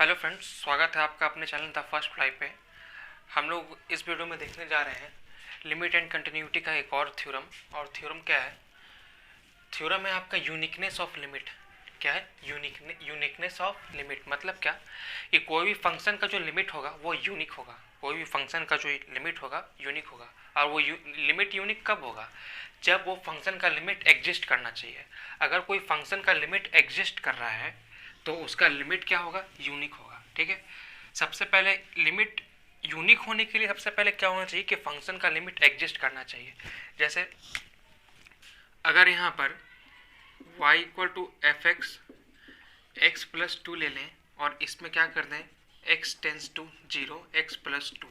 Hello friends, स्वागत है आपका अपने चैनल द फर्स्ट फ्लाई पे। हम लोग इस वीडियो में देखने जा रहे हैं लिमिट एंड कंटिन्यूटी का एक और थ्योरम। और थ्योरम क्या है? थ्योरम है आपका यूनिकनेस ऑफ लिमिट। क्या है? यूनिकनेस ऑफ लिमिट मतलब क्या कि कोई भी फंक्शन का जो लिमिट होगा वो यूनिक होगा। कोई भी फंक्शन का जो लिमिट होगा यूनिक होगा। और वो लिमिट यूनिक कब होगा? जब वो फंक्शन का लिमिट एग्जिस्ट करना चाहिए। अगर कोई फंक्शन का लिमिट एग्जिस्ट कर रहा है तो उसका लिमिट क्या होगा? यूनिक होगा। ठीक है। सबसे पहले लिमिट यूनिक होने के लिए सबसे पहले क्या होना चाहिए कि फंक्शन का लिमिट एग्जिस्ट करना चाहिए। जैसे अगर यहाँ पर y equal to f x plus two ले लें और इसमें क्या कर दें x tends to zero x plus two,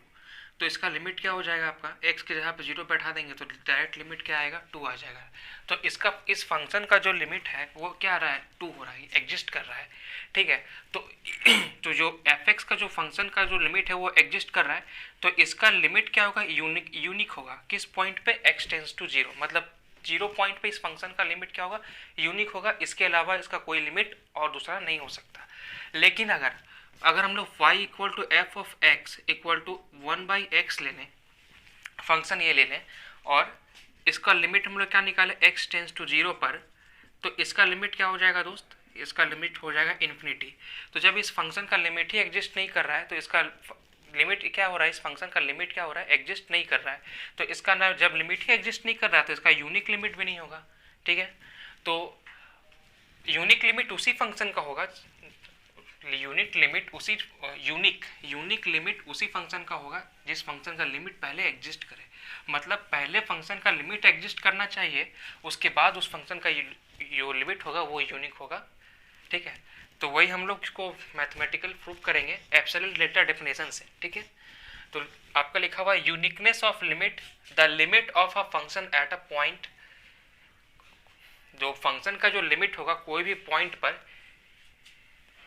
तो इसका लिमिट क्या हो जाएगा? आपका x की जगह पे जीरो बैठा देंगे तो डायरेक्ट लिमिट क्या आएगा? 2 आ जाएगा। तो इसका इस फंक्शन का जो लिमिट है वो क्या आ रहा है? 2 हो रहा है, एग्जिस्ट कर रहा है। ठीक है। तो जो f(x) का जो फंक्शन का जो लिमिट है वो एग्जिस्ट कर रहा है, तो इसका लिमिट क्या होगा? यूनिक होगा। किस पॉइंट पे? x टेंस टू जीरो, मतलब जीरो पॉइंट पे इस फंक्शन का लिमिट क्या होगा? यूनिक होगा। इसके अलावा इसका कोई लिमिट और दूसरा नहीं हो सकता। लेकिन अगर हम लोग y equal to f of x equal to 1/x ले लें, फंक्शन ये ले लें, और इसका लिमिट हम लोग क्या निकाले? x टेंस टू जीरो पर, तो इसका लिमिट क्या हो जाएगा दोस्त? इसका लिमिट हो जाएगा इन्फिनिटी। तो जब इस फंक्शन का लिमिट ही एग्जिस्ट नहीं कर रहा है तो इसका लिमिट क्या हो रहा है? इस फंक्शन का लिमिट क्या हो रहा है? एग्जिस्ट नहीं कर रहा है। तो इसका ना, जब लिमिट ही एग्जिस्ट नहीं कर रहा है तो इसका यूनिक लिमिट भी नहीं होगा। ठीक है। तो यूनिक लिमिट उसी फंक्शन का होगा, यूनिक लिमिट उसी फंक्शन का होगा जिस फंक्शन का लिमिट पहले एग्जिस्ट करे। मतलब पहले फंक्शन का लिमिट एग्जिस्ट करना चाहिए, उसके बाद उस फंक्शन का जो लिमिट होगा वो यूनिक होगा। ठीक है। तो वही हम लोग इसको मैथमेटिकल प्रूफ करेंगे एब्सोल्यूट डेल्टा डेफिनेशन से। ठीक है। तो आपका लिखा हुआ uniqueness of limit, the limit of a function at a point. जो फंक्शन का जो लिमिट होगा कोई भी पॉइंट पर,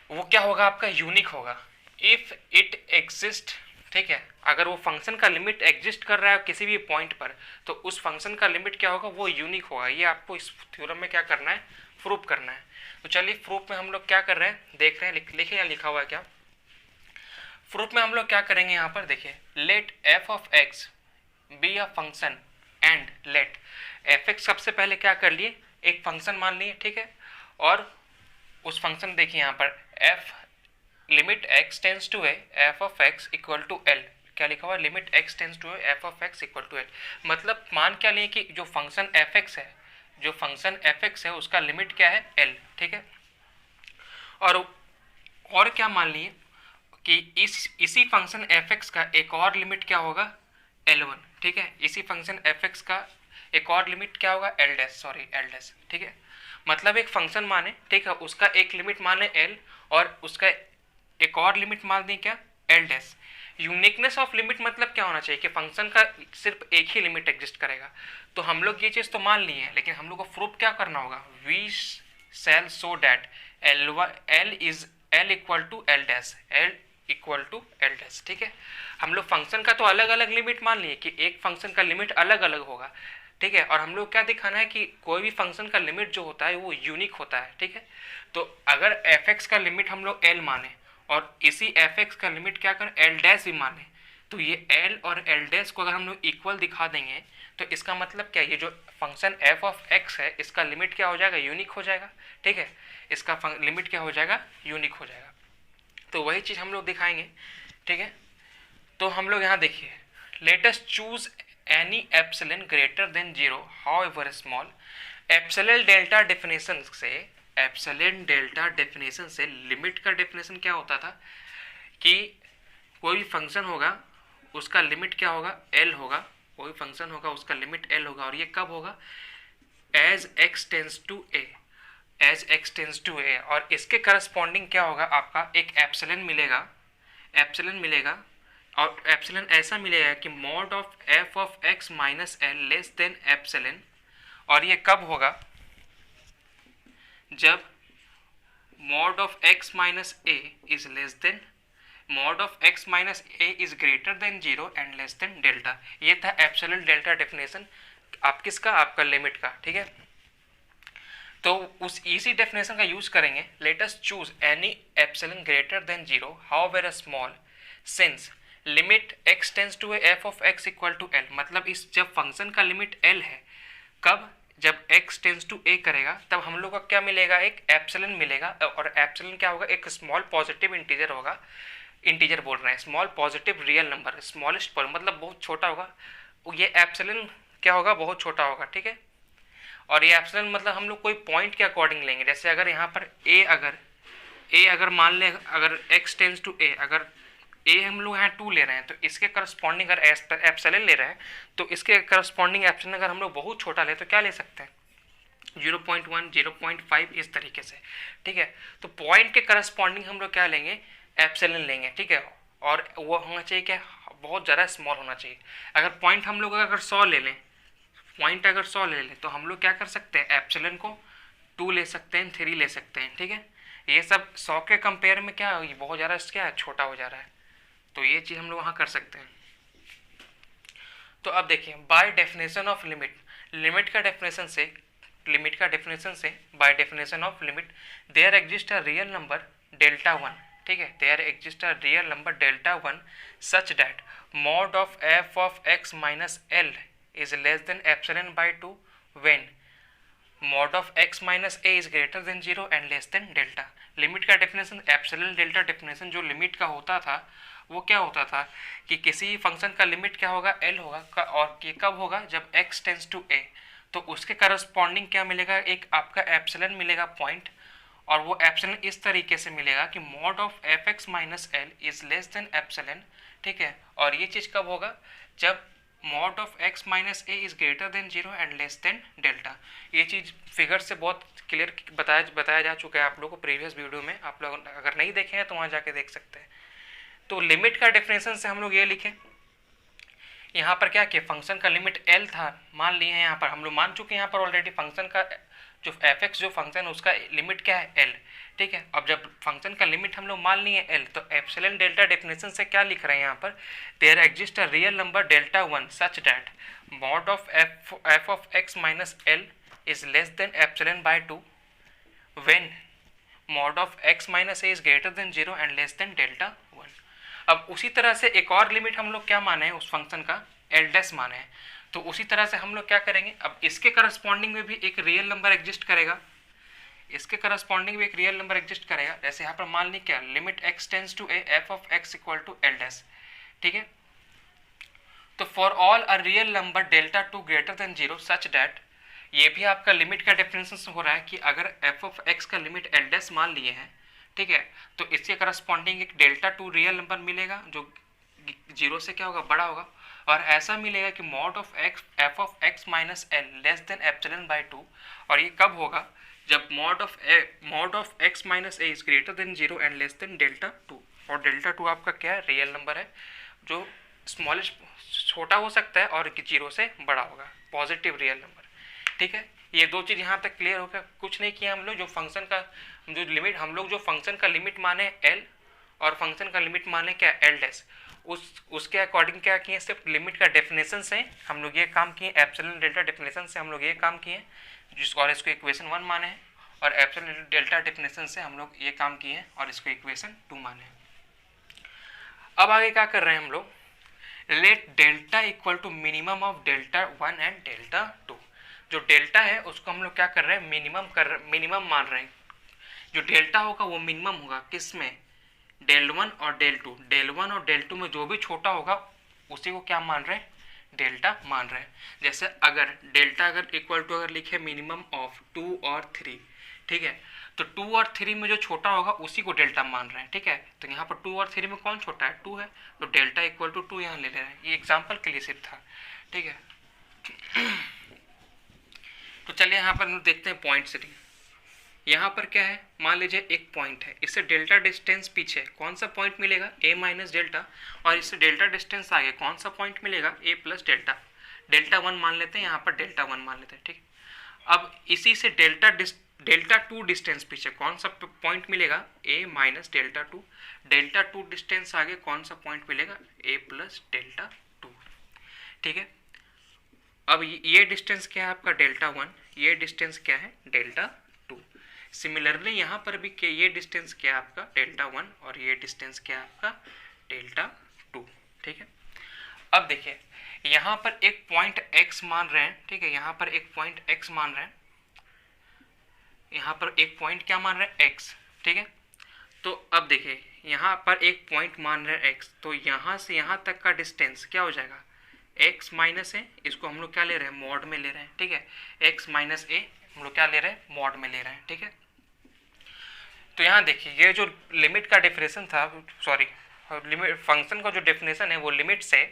वो क्या होगा? आपका यूनिक होगा इफ इट एग्जिस्ट। ठीक है। अगर वो फंक्शन का लिमिट एग्जिस्ट कर रहा है किसी भी पॉइंट पर, तो उस फंक्शन का लिमिट क्या होगा? वो यूनिक होगा। ये आपको इस थ्योरम में क्या करना है? प्रूफ करना है। तो चलिए प्रूफ में हम लोग क्या कर रहे हैं देख रहे हैं। लिखे या लिखा हुआ है क्या? प्रूफ में हम लोग क्या करेंगे? यहाँ पर देखिए, let f of x be a function and let f x, सबसे पहले क्या कर लिए? एक फंक्शन मान लिए। ठीक है। और उस फंक्शन देखिए यहाँ पर f limit x tends to a f of x equal to l. क्या लिखा हुआ? Limit x tends to a f of x equal to l. मतलब मान क्या लिए कि जो फंक्शन एफ एक्स है, जो फंक्शन एफ एक्स है उसका लिमिट क्या है? एल। ठीक है। और क्या मान लिए कि इसी फंक्शन एफ एक्स का एक और लिमिट क्या होगा? L1। ठीक है। इसी फंक्शन एफ एक्स का एक और लिमिट क्या होगा? L dash. ठीक है। मतलब एक फंक्शन माने, ठीक है, उसका एक लिमिट माने एल और उसका एक और लिमिट मान दें क्या? L dash. Uniqueness of limit मतलब क्या होना चाहिए कि फंक्शन का सिर्फ एक ही लिमिट एग्जिस्ट करेगा। तो हम लोग ये चीज़ तो मान लिए हैं, लेकिन हम लोग को प्रूफ क्या करना होगा? We shall show that l equal to l dash, l equal to l dash. ठीक है। हम लोग फंक्शन का तो अलग अलग लिमिट मान लिए कि एक फंक्शन का लिमिट अलग अलग होगा। ठीक है। और हम लोग क्या दिखाना है कि कोई भी फंक्शन का लिमिट जो होता है वो यूनिक होता है। ठीक है। तो अगर एफ एक्स का लिमिट हम लोग एल माने और इसी एफ एक्स का लिमिट क्या करें? एल डैश भी माने, तो ये एल और एल डैश को अगर हम लोग इक्वल दिखा देंगे तो इसका मतलब क्या? ये जो फंक्शन एफ ऑफ एक्स है इसका लिमिट क्या हो जाएगा? यूनिक हो जाएगा। ठीक है। इसका लिमिट क्या हो जाएगा? यूनिक हो जाएगा। तो वही चीज़ हम लोग दिखाएंगे। ठीक है। तो हम लोग यहाँ देखिए, late us choose any epsilon greater than zero however small. Epsilon delta definition से लिमिट का डेफिनेशन क्या होता था कि कोई भी फंक्शन होगा उसका लिमिट क्या होगा? एल होगा। कोई फंक्शन होगा उसका लिमिट एल होगा। और ये कब होगा? एज एक्स टेंस टू ए। और इसके करस्पॉन्डिंग क्या होगा? आपका एक एप्सिलॉन मिलेगा। और एप्सिलॉन ऐसा मिलेगा कि mod of f of x minus L less than epsilon. और ये कब होगा? जब mod of x minus a is less then, mod of x minus a is greater than zero and less than delta. ये था absolute delta definition आप किसका? आपका लिमिट का। ठीक है। तो उस इसी डेफिनेशन का यूज करेंगे. Let us choose any epsilon greater than 0 however small since limit x tends to f of x equal to l. मतलब इस जब फंक्शन का लिमिट l है, कब? जब x टेंस टू a करेगा तब हम लोग का क्या मिलेगा? एक एप्सिलॉन मिलेगा. और एप्सिलॉन क्या होगा? एक स्मॉल पॉजिटिव इंटीजर होगा. इंटीजर बोल रहे हैं, small positive real number, smallest मतलब बहुत छोटा होगा. ये एप्सिलॉन क्या होगा? बहुत छोटा होगा. ठीक है. और ये एप्सिलॉन मतलब हम लोग कोई पॉइंट के अकॉर्डिंग लेंगे. जैसे अगर यहाँ पर a अगर मान लें, अगर x टेंस टू a, अगर a हम लोग यहाँ 2 ले रहे हैं तो इसके करस्पॉन्डिंग अगर एप्सिलॉन ले रहे हैं तो इसके करस्पॉन्डिंग एप्सिलॉन अगर हम लोग बहुत छोटा ले तो क्या ले सकते हैं? 0.1, 0.5 इस तरीके से. ठीक है. तो पॉइंट के करस्पॉन्डिंग हम लोग क्या लेंगे? एप्सिलॉन लेंगे. ठीक है. और वो होना चाहिए क्या? बहुत ज़्यादा स्मॉल होना चाहिए. अगर पॉइंट हम लोग अगर 100 ले लें, पॉइंट अगर 100 ले लें तो हम लोग क्या कर सकते हैं? एप्सिलॉन को 2 ले सकते हैं, 3 ले सकते हैं. ठीक है. ये सब 100 के कंपेयर में क्या बहुत ज़्यादा क्या है? छोटा हो जा रहा है. तो ये चीज़ हम लोग वहाँ कर सकते हैं. तो अब देखिए, by definition of limit, limit का डेफिनेशन से by definition of limit there exist a real number delta 1. ठीक है. There exist a real number delta 1 such that mod of f of x minus l is less than epsilon by 2 when mod of x minus a is greater than 0 and less than delta. Limit का definition, epsilon delta definition जो limit का होता था वो क्या होता था कि किसी फंक्शन का लिमिट क्या होगा? l होगा. और ये कब होगा? जब x टेंस टू a. तो उसके करस्पॉन्डिंग क्या मिलेगा? एक आपका एप्सिलॉन मिलेगा पॉइंट. और वो एप्सिलॉन इस तरीके से मिलेगा कि mod of f x minus l is less than epsilon. ठीक है. और ये चीज़ कब होगा? जब mod of x minus a is greater than 0 and less than delta. ये चीज़ फिगर से बहुत क्लियर बताया जा चुका है आप लोगों को प्रीवियस वीडियो में. आप लोग अगर नहीं देखे हैं तो वहाँ जाके देख सकते हैं. तो लिमिट का डेफिनेशन से हम लोग ये लिखें, यहाँ पर क्या किया? फंक्शन का लिमिट l था, मान लिए हैं. यहाँ पर हम लोग मान चुके हैं यहाँ पर ऑलरेडी फंक्शन का जो एफ एक्स जो फंक्शन उसका लिमिट क्या है? l. ठीक है. अब जब फंक्शन का लिमिट हम लोग मान लिए l तो एप्सिलॉन डेल्टा डेफिनेशन से क्या लिख रहे हैं यहाँ पर? There exist a real number delta 1 such that mod of f of x minus l is less than epsilon by 2 when mod of x minus a is greater than 0 and less than delta 1. अब उसी तरह से एक और limit हम लोग क्या माने हैं उस फंक्शन का? एल डैश माने हैं. तो उसी तरह से हम लोग क्या करेंगे? अब इसके करस्पॉन्डिंग में भी एक रियल नंबर एग्जिस्ट करेगा. इसके करस्पॉन्डिंग भी एक रियल नंबर एग्जिस्ट करेगा. जैसे यहाँ पर मान ली क्या? Limit x tends to a f of x equal to l dash. ठीक है. तो for all a real number delta 2 greater than 0 such that, ये भी आपका लिमिट का डेफिनेशन हो रहा है कि अगर एफ ऑफ एक्स का लिमिट एल डैश मान लिए हैं, ठीक है, तो इसके करस्पॉन्डिंग एक डेल्टा 2 रियल नंबर मिलेगा जो 0 से क्या होगा? बड़ा होगा. और ऐसा मिलेगा कि mod of x F of x minus L less than epsilon by 2. और ये कब होगा? जब mod of x minus a is greater than 0 and less than delta 2. और डेल्टा 2 आपका क्या है? रियल नंबर है जो स्मॉलेस्ट छोटा हो सकता है और 0 से बड़ा होगा, पॉजिटिव रियल नंबर. ठीक है. ये दो चीज़ यहाँ तक क्लियर हो गया. कुछ नहीं किया हम लोग. जो फंक्शन का जो लिमिट हम लोग जो फंक्शन का लिमिट माने l और फंक्शन का लिमिट माने क्या? L dash. उसके अकॉर्डिंग क्या किए? सिर्फ लिमिट का डेफिनेशन से हम लोग ये काम किए. एप्सिलॉन डेल्टा डेफिनेशन से हम लोग ये काम किए और इसको इक्वेशन 1 माने हैं. और एप्सिलॉन डेल्टा डेफिनेशन से हम लोग ये काम किए हैं और इसको इक्वेशन 2 माने हैं. अब आगे क्या कर रहे हैं हम लोग? Let delta equal to minimum of delta 1 and delta 2. जो डेल्टा है उसको हम लोग क्या कर रहे हैं? मिनिमम मान रहे हैं. जो डेल्टा होगा वो मिनिमम होगा. किस में? डेल 1 और डेल 2. डेल 1 और डेल 2 में जो भी छोटा होगा उसी को क्या मान रहे हैं? डेल्टा मान रहे हैं. जैसे अगर डेल्टा अगर इक्वल टू अगर लिखे मिनिमम ऑफ 2 और 3, ठीक है, तो 2 और 3 में जो छोटा होगा उसी को डेल्टा मान रहे हैं. ठीक है. तो यहाँ पर 2 और 3 में कौन छोटा है? 2 है. तो डेल्टा इक्वल टू 2 यहाँ ले रहे हैं. ये एग्जाम्पल के लिए सिर्फ था. ठीक है. तो चलिए यहाँ पर हम देखते हैं पॉइंट सेटिंग. यहाँ पर क्या है? मान लीजिए एक पॉइंट है, इससे डेल्टा डिस्टेंस पीछे कौन सा पॉइंट मिलेगा? a minus delta. और इससे डेल्टा डिस्टेंस आगे कौन सा पॉइंट मिलेगा? a plus delta. डेल्टा 1 मान लेते हैं, यहाँ पर डेल्टा 1 मान लेते हैं. ठीक. अब इसी से डेल्टा 2 डिस्टेंस पीछे कौन सा पॉइंट मिलेगा? a minus delta 2. Delta 2 distance आगे कौन सा पॉइंट मिलेगा? a plus delta 2. ठीक है. अब ये डिस्टेंस क्या है आपका? डेल्टा 1. ये डिस्टेंस क्या है? डेल्टा सिमिलरली यहाँ पर भी ये डिस्टेंस क्या है आपका डेल्टा 1 और ये डिस्टेंस क्या है आपका डेल्टा 2। ठीक है, अब देखिए यहाँ पर एक पॉइंट x मान रहे हैं। ठीक है, यहाँ पर एक पॉइंट x मान रहे हैं, यहाँ पर एक पॉइंट क्या मान रहे हैं x। ठीक है, तो अब देखिए यहाँ पर एक पॉइंट मान रहे हैं x, तो यहाँ से यहाँ तक का डिस्टेंस क्या हो जाएगा x माइनस ए, इसको हम लोग क्या ले रहे हैं मॉड में ले रहे हैं। ठीक है, x माइनस ए हम लोग क्या ले रहे हैं मॉड में ले रहे हैं। ठीक है, तो यहाँ देखिए ये जो लिमिट का डेफिनेशन था, सॉरी लिमिट फंक्शन का जो डेफिनेशन है वो लिमिट से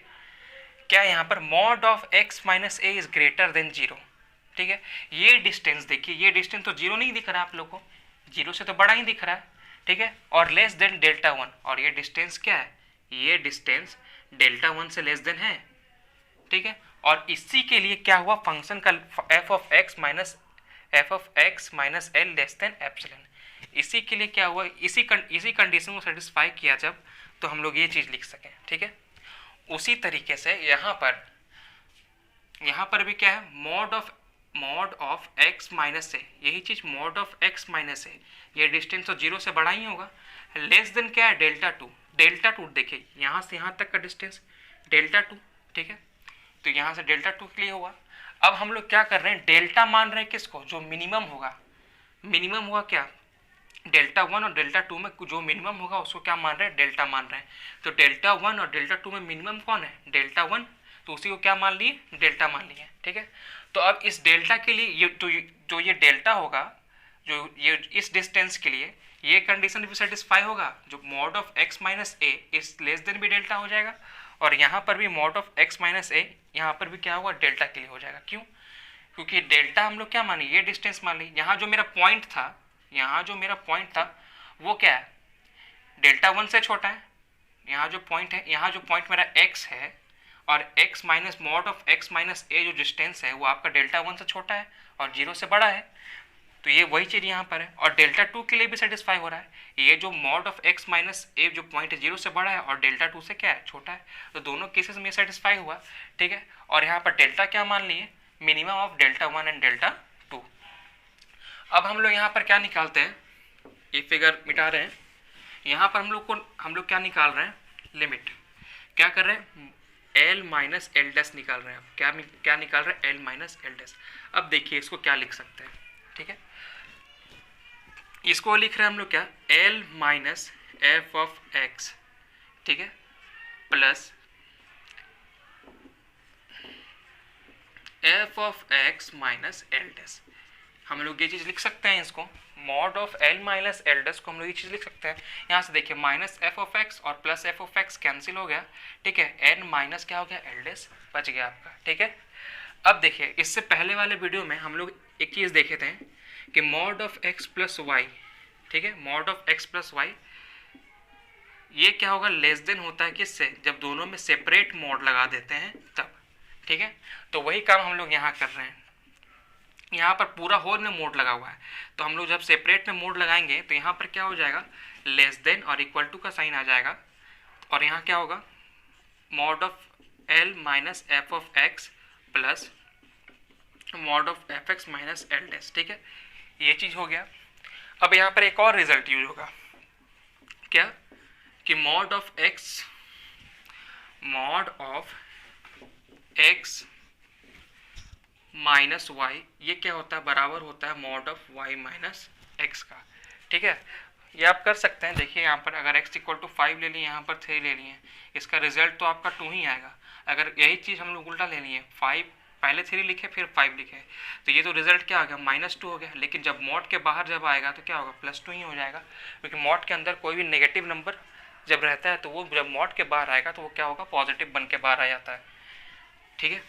क्या यहाँ पर mod of x minus a is greater than 0। ठीक है, ये डिस्टेंस देखिए, ये डिस्टेंस तो 0 नहीं दिख रहा है आप लोग को, 0 से तो बड़ा ही दिख रहा है। ठीक है, और लेस देन डेल्टा 1, और ये डिस्टेंस क्या है, ये डिस्टेंस डेल्टा 1 से लेस देन है। ठीक है, और इसी के लिए क्या हुआ फंक्शन का f of x minus L less than epsilon, इसी के लिए क्या हुआ, इसी कंडीशन को सेटिस्फाई किया जब, तो हम लोग ये चीज़ लिख सकें। ठीक है, उसी तरीके से यहाँ पर भी क्या है मॉड ऑफ x माइनस ए, यही चीज़ मॉड ऑफ x माइनस ए, ये डिस्टेंस तो 0 से बड़ा ही होगा, लेस देन क्या है डेल्टा 2। डेल्टा 2 देखिए यहाँ से यहाँ तक का डिस्टेंस डेल्टा 2। ठीक है, तो यहाँ से डेल्टा 2 के लिए हुआ। अब हम लोग क्या कर रहे हैं, डेल्टा मान रहे हैं किसको, जो मिनिमम होगा। मिनिमम हुआ क्या, डेल्टा 1 और डेल्टा 2 में जो मिनिमम होगा उसको क्या मान रहे हैं, डेल्टा मान रहे हैं। तो डेल्टा 1 और डेल्टा 2 में मिनिमम कौन है, डेल्टा 1, तो उसी को क्या मान लिए, डेल्टा मान लिए। ठीक है, तो अब इस डेल्टा के लिए जो ये डेल्टा होगा, जो ये इस डिस्टेंस के लिए ये कंडीशन भी सेटिस्फाई होगा, जो मॉड ऑफ x माइनस ए इस लेस देन भी डेल्टा हो जाएगा, और यहाँ पर भी मॉड ऑफ x माइनस ए यहाँ पर भी क्या होगा, डेल्टा के लिए हो जाएगा। क्यों, क्योंकि डेल्टा हम लोग क्या माने, ये डिस्टेंस मान ली, यहाँ जो मेरा पॉइंट था वो क्या है, डेल्टा 1 से छोटा है। यहाँ जो पॉइंट मेरा x है, और x minus mod of x minus a जो डिस्टेंस है वो आपका डेल्टा 1 से छोटा है और 0 से बड़ा है, तो ये वही चीज़ यहाँ पर है। और डेल्टा 2 के लिए भी सेटिस्फाई हो रहा है, ये जो mod of x minus a जो पॉइंट है 0 से बड़ा है और डेल्टा 2 से क्या है, छोटा है, तो दोनों केसेस में सेटिस्फाई हुआ। ठीक है, और यहाँ पर डेल्टा क्या मान लिए, minimum of delta 1 and delta 2। अब हम लोग यहाँ पर क्या निकालते हैं, ये फिगर मिटा रहे हैं, यहाँ पर हम लोग क्या निकाल रहे हैं, लिमिट क्या कर रहे हैं, L माइनस एल डैश निकाल रहे हैं। क्या निकाल रहे हैं, L माइनस एल डैश। अब देखिए इसको क्या लिख सकते हैं। ठीक है, इसको लिख रहे हैं हम लोग क्या, L minus F of x, ठीक है, plus F of x minus l dash. हम लोग ये चीज़ लिख सकते हैं, इसको mod of L minus l dash को हम लोग ये चीज़ लिख सकते हैं। यहाँ से देखिए माइनस एफ ऑफ x और plus F of x cancel हो गया। ठीक है, n माइनस क्या हो गया, एल डैश बच गया आपका। ठीक है, अब देखिए इससे पहले वाले वीडियो में हम लोग एक चीज़ देखे थे कि mod of x plus y, ठीक है, mod of x plus y ये क्या होगा, लेस देन होता है किससे, जब दोनों में सेपरेट मॉड लगा देते हैं तब। ठीक है, तो वही काम हम लोग यहाँ कर रहे हैं। यहाँ पर पूरा होल में मोड लगा हुआ है, तो हम लोग जब सेपरेट में मोड लगाएंगे तो यहाँ पर क्या हो जाएगा, लेस देन और इक्वल टू का साइन आ जाएगा, और यहाँ क्या होगा, mod of L minus F of x plus mod of f x minus l dash. ठीक है, ये चीज़ हो गया। अब यहाँ पर एक और रिजल्ट यूज होगा, क्या कि mod of x minus y, ये क्या होता है, बराबर होता है mod of y minus x का। ठीक है, ये आप कर सकते हैं। देखिए यहाँ पर अगर x इक्वल टू 5 ले लिए, यहाँ पर 3 ले लिए, इसका रिजल्ट तो आपका 2 ही आएगा। अगर यही चीज़ हम लोग उल्टा ले लिए, 5 पहले 3 लिखे फिर 5 लिखे, तो ये तो रिजल्ट क्या हो गया, -2 हो गया। लेकिन जब मॉड के बाहर जब आएगा तो क्या होगा, +2 ही हो जाएगा, क्योंकि मॉड के अंदर कोई भी नेगेटिव नंबर जब रहता है तो वो जब मॉड के बाहर आएगा तो वो क्या होगा, पॉजिटिव बन के बाहर आ जाता है। ठीक है,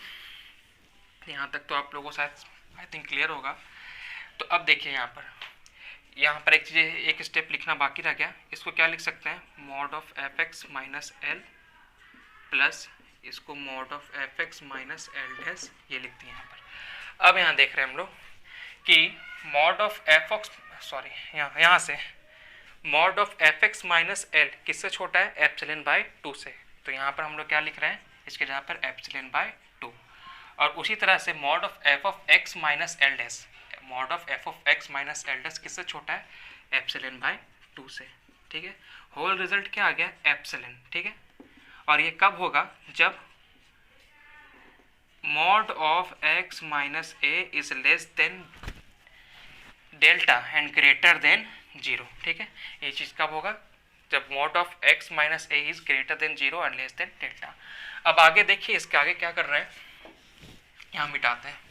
यहाँ तक तो आप लोगों को शायद आई थिंक क्लियर होगा। तो अब देखिए यहाँ पर एक चीज़, एक स्टेप लिखना बाकी रह गया। इसको क्या लिख सकते हैं, mod of f x minus l plus इसको mod of f x minus l dash, ये लिखते हैं यहाँ पर। अब यहाँ देख रहे हैं हम लोग कि mod of f x, sorry यहाँ से mod of f x minus L किससे छोटा है, एप्सिलॉन बाय 2 से। तो यहाँ पर हम लोग क्या लिख रहे हैं, इसके जगह पर एप्सिलॉन बाय 2। और उसी तरह से mod of x minus l dash, mod of f of x minus l dash किससे छोटा है, एप्सिलॉन बाय 2 से, ठीक है। होल रिजल्ट क्या आ गया, एप्सिलॉन, ठीक है। और ये कब होगा, जब mod of x minus a is less than delta and greater than 0, ठीक है। ये चीज़ कब होगा, जब mod of x minus a is greater than 0 and less than delta. अब आगे देखिए, इसके आगे क्या कर रहे हैं, यहाँ मिटाते हैं।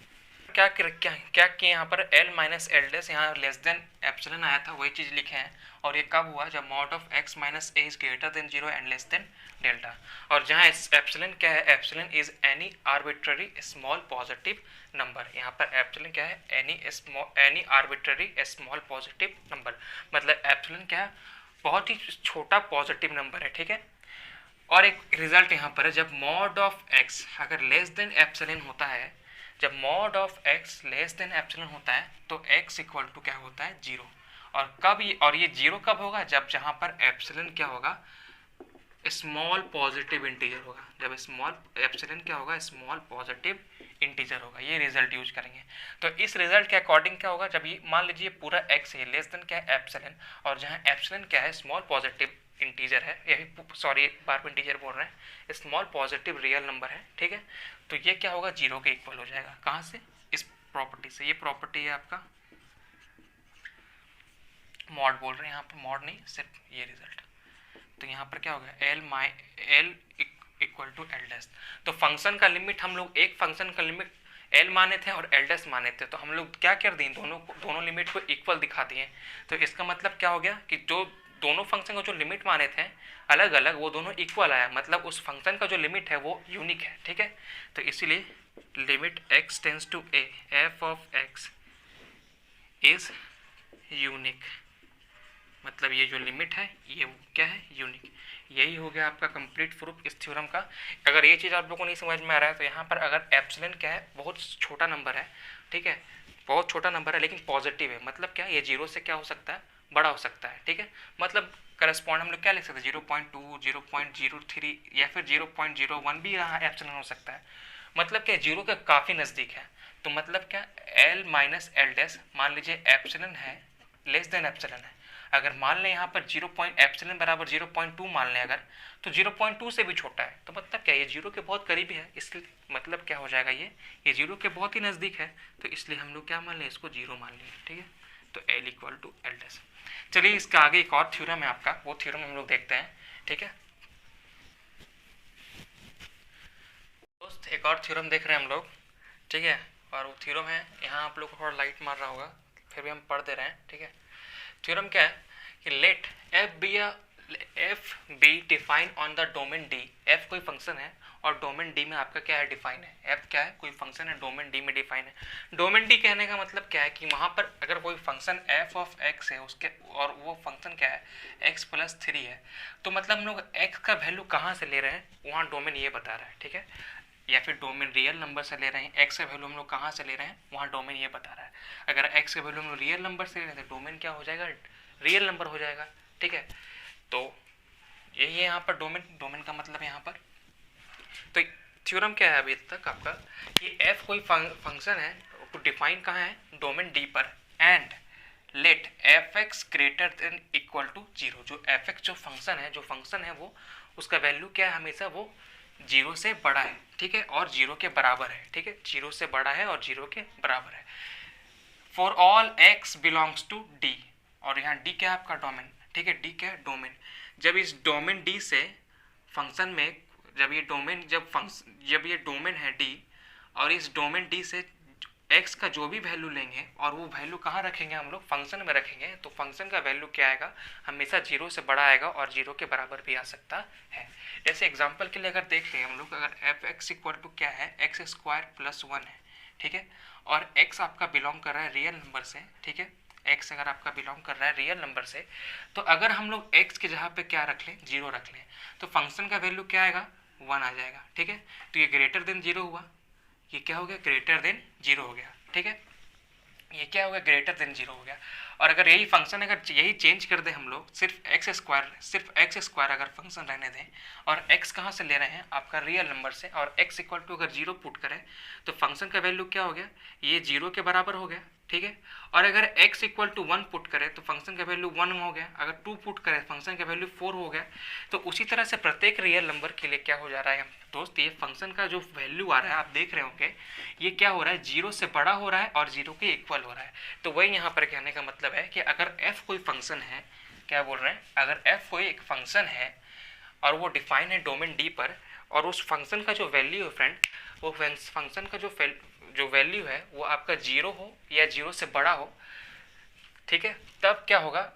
क्या किए यहाँ पर, एल माइनस एल डैश, यहाँ लेस देन एप्सिलॉन आया था, वही चीज़ लिखे हैं। और ये कब हुआ, जब mod of x minus a is greater than 0 and less than delta. और जहाँ एप्सिलॉन क्या है, epsilon is any arbitrary small positive number. यहाँ पर एप्सिलॉन क्या है, any arbitrary small positive number, मतलब एप्सिलॉन क्या है, बहुत ही छोटा पॉजिटिव नंबर है, ठीक है। और एक रिजल्ट यहाँ पर है, जब मॉड ऑफ एक्स अगर लेस देन एप्सिलॉन होता है, जब mod of x less than epsilon होता है तो एक्स इक्वल टू क्या होता है, 0। और कब ये, और ये 0 कब होगा, जब जहाँ पर एप्सिलॉन क्या होगा, स्मॉल पॉजिटिव इंटीजर होगा। जब स्मॉल एप्सिलॉन क्या होगा, स्मॉल पॉजिटिव इंटीजर होगा। ये रिजल्ट यूज करेंगे। तो इस रिजल्ट के अकॉर्डिंग क्या होगा, जब ये मान लीजिए पूरा एक्स है, लेस देन क्या है, एप्सिलॉन, और जहाँ एप्सिलॉन क्या है, स्मॉल पॉजिटिव इंटीजर है, यही सॉरी एक बार इंटीजर बोल रहे हैं, स्मॉल पॉजिटिव रियल नंबर है, ठीक है। तो ये क्या होगा, 0 के इक्वल हो जाएगा। कहाँ से, इस प्रॉपर्टी से। ये प्रॉपर्टी है आपका मॉड बोल रहे हैं, यहाँ पर मॉड नहीं, सिर्फ ये रिजल्ट। तो यहाँ पर क्या होगा, l equal to l dash. तो फंक्शन का लिमिट हम लोग, एक फंक्शन का लिमिट एल माने थे और एल डैश माने थे, तो हम लोग क्या कर दिए, दोनों लिमिट को इक्वल दिखा दिए। तो इसका मतलब क्या हो गया कि जो दोनों फंक्शन का जो लिमिट माने थे अलग अलग, वो दोनों इक्वल आया, मतलब उस फंक्शन का जो लिमिट है वो यूनिक है, ठीक है। तो इसीलिए limit x tends to a f of x is unique, मतलब ये जो लिमिट है ये क्या है, यूनिक। यही हो गया आपका कंप्लीट प्रूफ इस थ्योरम का। अगर ये चीज़ आप लोगों को नहीं समझ में आ रहा है तो यहाँ पर अगर एप्सिलॉन क्या है, बहुत छोटा नंबर है, ठीक है, बहुत छोटा नंबर है लेकिन पॉजिटिव है, मतलब क्या, ये 0 से क्या हो सकता है, बड़ा हो सकता है, ठीक है। मतलब करस्पॉन्ड हम लोग क्या लिख सकते हैं, 0.2, 0.03 या फिर 0.01 भी यहाँ एप्सिलॉन हो सकता है। मतलब क्या, 0 के काफ़ी नज़दीक है। तो मतलब क्या, एल माइनस एल डैश, मान लीजिए एप्सिलॉन है, लेस देन एप्सिलॉन है। अगर मान लें यहाँ पर एप्सिलॉन बराबर 0.2 मान लें अगर, तो 0.2 से भी छोटा है, तो मतलब क्या, ये 0 के बहुत करीबी है, इसलिए मतलब क्या हो जाएगा, ये 0 के बहुत ही नज़दीक है, तो इसलिए हम लोग क्या मान लें, इसको 0 मान लें, ठीक है। तो l equal to l dash. चलिए इसका आगे एक और थ्योरम है आपका, वो थ्योरम हम लोग देखते हैं, ठीक है दोस्त। एक और थ्योरम देख रहे हैं हम लोग, ठीक है, और वो थ्योरम है, यहाँ आप लोग को थोड़ा लाइट मार रहा होगा, फिर भी हम पढ़ दे रहे हैं, ठीक है। थ्योरम क्या है कि let f be define on the domain D. F कोई फंक्शन है और डोमेन डी में आपका क्या है, डिफाइन है। एफ क्या है, कोई फंक्शन है, डोमेन डी में डिफाइन है। डोमेन डी कहने का मतलब क्या है कि वहाँ पर अगर कोई फंक्शन एफ ऑफ एक्स है उसके, और वो फंक्शन क्या है, एक्स प्लस 3 है, तो मतलब हम लोग एक्स का वैल्यू कहाँ से ले रहे हैं, वहाँ डोमेन ये बता रहा है, ठीक है। या फिर डोमेन रियल नंबर से ले रहे हैं, एक्स का वैल्यू हम लोग कहाँ से ले रहे हैं, वहाँ डोमेन ये बता रहा है। अगर एक्स का वैल्यू हम लोग रियल नंबर से ले रहे हैं तो डोमेन क्या हो जाएगा, रियल नंबर हो जाएगा, ठीक है। तो यही है यहाँ पर डोमेन का मतलब यहाँ पर। तो थ्योरम क्या है अभी तक आपका कि एफ कोई फंक्शन है, तो डिफाइन कहाँ है, डोमेन डी पर, and let f x greater than equal to 0। जो एफ एक्स जो फंक्शन है वो उसका वैल्यू क्या है, हमेशा वो 0 से बड़ा है, ठीक है, और 0 के बराबर है, ठीक है, 0 से बड़ा है और 0 के बराबर है। For all x belongs to D, और यहाँ डी क्या है आपका, डोमेन, ठीक है, डी क्या है, डोमेन। जब इस डोमेन डी से फंक्शन में, जब ये डोमेन है डी, और इस डोमेन डी से एक्स का जो भी वैल्यू लेंगे और वो वैल्यू कहाँ रखेंगे, हम लोग फंक्शन में रखेंगे, तो फंक्शन का वैल्यू क्या आएगा, हमेशा 0 से बड़ा आएगा और 0 के बराबर भी आ सकता है। जैसे एग्जांपल के लिए अगर देख लें हम लोग, अगर एफ एक्स इक्वल टू क्या है, एक्स स्क्वायर प्लस 1 है, ठीक है, और एक्स आपका बिलोंग कर रहा है रियल नंबर से, ठीक है, एक्स अगर आपका बिलोंग कर रहा है रियल नंबर से, तो अगर हम लोग एक्स के जहाँ पे क्या रख लें, 0 रख लें, तो फंक्शन का वैल्यू क्या आएगा, 1 आ जाएगा, ठीक है। तो ये ग्रेटर देन 0 हुआ, ये क्या हो गया, ग्रेटर देन 0 हो गया, ठीक है, ये क्या हो गया, ग्रेटर देन 0 हो गया। और अगर यही फंक्शन अगर यही चेंज कर दें हम लोग, सिर्फ एक्स स्क्वायर अगर फंक्शन रहने दें, और एक्स कहाँ से ले रहे हैं, आपका रियल नंबर से, और एक्स इक्वल टू अगर 0 पुट करें, तो फंक्शन का वैल्यू क्या हो गया, ये 0 के बराबर हो गया, ठीक है। और अगर x इक्वल टू 1 पुट करें तो फंक्शन का वैल्यू 1 हो गया, अगर 2 पुट करें फंक्शन का वैल्यू 4 हो गया। तो उसी तरह से प्रत्येक रियल नंबर के लिए क्या हो जा रहा है दोस्त, ये फंक्शन का जो वैल्यू आ रहा है आप देख रहे होंगे, ये क्या हो रहा है, 0 से बड़ा हो रहा है और 0 के इक्वल हो रहा है। तो वही यहाँ पर कहने का मतलब है कि अगर f कोई फंक्शन है, क्या बोल रहे हैं, अगर f कोई एक फंक्शन है और वो डिफाइन है डोमेन D पर, और उस फंक्शन का जो वैल्यू है फ्रेंड, वो फंक्शन का जो वैल्यू है वो आपका 0 हो या 0 से बड़ा हो, ठीक है, तब क्या होगा,